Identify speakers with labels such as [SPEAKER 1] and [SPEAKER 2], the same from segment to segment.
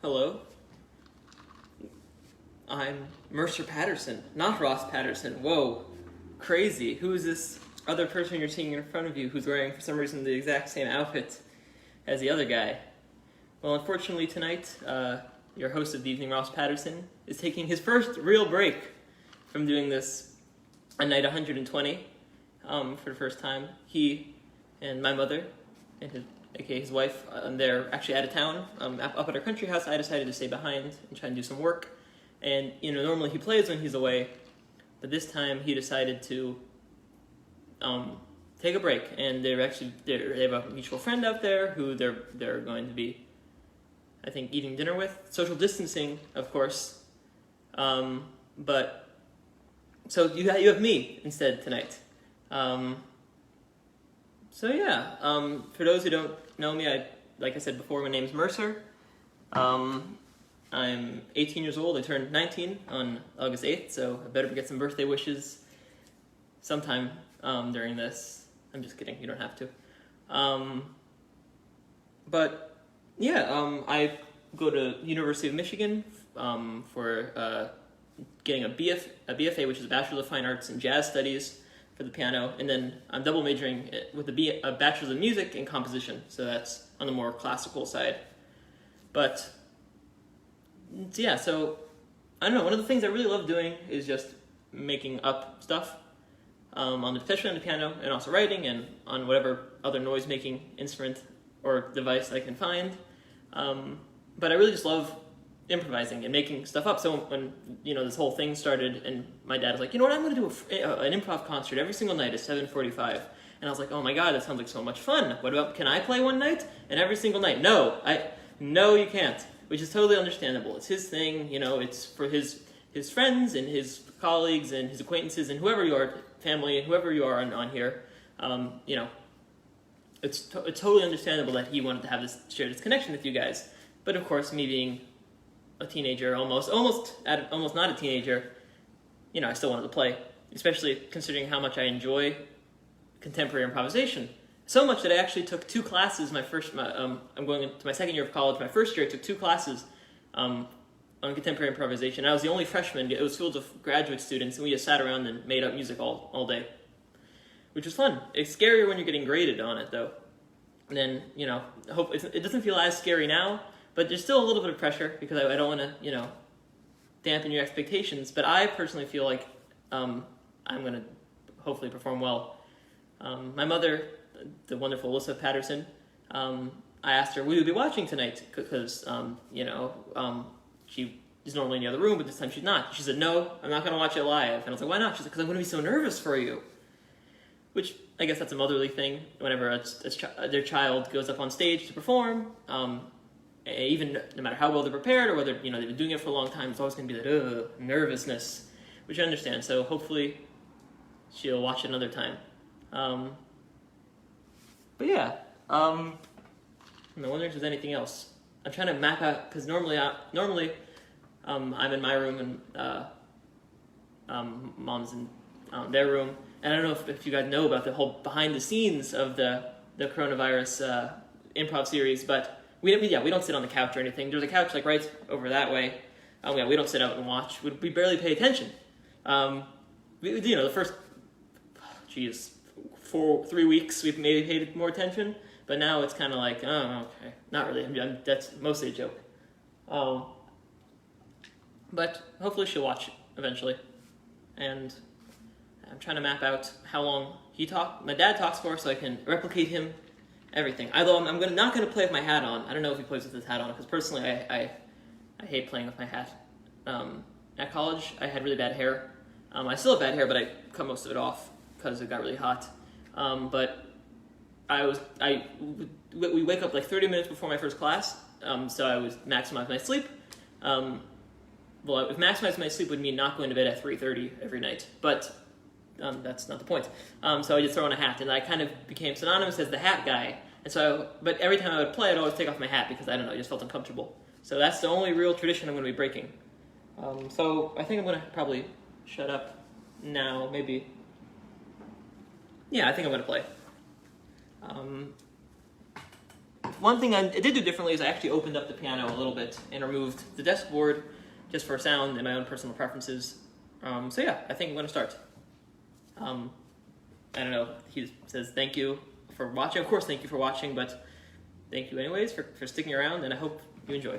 [SPEAKER 1] Hello, I'm Mercer Patterson, not Ross Patterson. Whoa, crazy. Who is this other person you're seeing in front of you who's wearing, for some reason, the exact same outfit as the other guy? Well, unfortunately tonight, your host of the evening, Ross Patterson, is taking his first real break from doing this on night 120 for the first time. He and my mother and his wife, they're actually out of town, up at our country house. I decided to stay behind and try and do some work. And, normally he plays when he's away, but this time he decided to take a break. And they have a mutual friend out there who they're going to be, I think, eating dinner with. Social distancing, of course. But so you have me instead tonight. For those who don't know me, like I said before, my name's Mercer. I'm 18 years old. I turned 19 on August 8th, so I better get some birthday wishes sometime during this. I'm just kidding. You don't have to. I go to University of Michigan for getting a BFA, which is a Bachelor of Fine Arts in Jazz Studies for the piano, and then I'm double majoring with a Bachelor's of Music and Composition, so that's on the more classical side. But yeah, so I don't know. One of the things I really love doing is just making up stuff especially on the piano, and also writing, and on whatever other noise-making instrument or device I can find. But I really just love improvising and making stuff up. So when this whole thing started, and my dad was like, you know what, I'm going to do an improv concert every single night at 7:45. And I was like, oh my god, that sounds like so much fun. What about, can I play one night and every single night? No, you can't. Which is totally understandable. It's his thing, it's for his friends and his colleagues and his acquaintances and whoever you are, family, whoever you are on here. It's totally understandable that he wanted to share this connection with you guys. But of course, me being a teenager, almost not a teenager, I still wanted to play, especially considering how much I enjoy contemporary improvisation. So much that I actually took 2 classes. I'm going into my second year of college. My first year, I took 2 classes on contemporary improvisation. I was the only freshman. It was filled with graduate students, and we just sat around and made up music all day, which was fun. It's scarier when you're getting graded on it, though. And then, I hope it doesn't feel as scary now, but there's still a little bit of pressure because I don't want to, dampen your expectations. But I personally feel like I'm going to hopefully perform well. My mother, the wonderful Alyssa Patterson, I asked her, will you be watching tonight? Because, she is normally in the other room, but this time she's not. She said, no, I'm not going to watch it live. And I was like, why not? She said, because I'm going to be so nervous for you. Which, I guess that's a motherly thing. Whenever their child goes up on stage to perform, even no matter how well they're prepared or whether, they've been doing it for a long time, it's always going to be that nervousness, which I understand. So hopefully she'll watch it another time. I'm wondering if there's anything else. I'm trying to map out, because normally I'm in my room and Mom's in their room, and I don't know if you guys know about the whole behind the scenes of the coronavirus improv series, but we don't sit on the couch or anything. There's a couch like right over that way. We don't sit out and watch. We barely pay attention. The first 3 weeks we've maybe paid more attention. But now it's kind of like, oh, okay, not really. That's mostly a joke. But hopefully she'll watch it eventually. And I'm trying to map out how long my dad talks for, so I can replicate him, everything. Although I'm not going to play with my hat on. I don't know if he plays with his hat on, because personally I hate playing with my hat. At college, I had really bad hair. I still have bad hair, but I cut most of it off because it got really hot. We wake up like 30 minutes before my first class, so I would maximize my sleep. Maximize my sleep would mean not going to bed at 3:30 every night, but that's not the point. So I just throw on a hat, and I kind of became synonymous as the hat guy. And but every time I would play, I'd always take off my hat because I don't know, I just felt uncomfortable. So that's the only real tradition I'm going to be breaking. So I think I'm going to probably shut up now, maybe. Yeah, I think I'm going to play. one thing I did do differently is I actually opened up the piano a little bit and removed the desk board just for sound and my own personal preferences. So yeah, I think I'm going to start. I don't know, he says thank you for watching. Of course, thank you for watching, but thank you anyways for sticking around, and I hope you enjoy.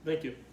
[SPEAKER 1] Thank you.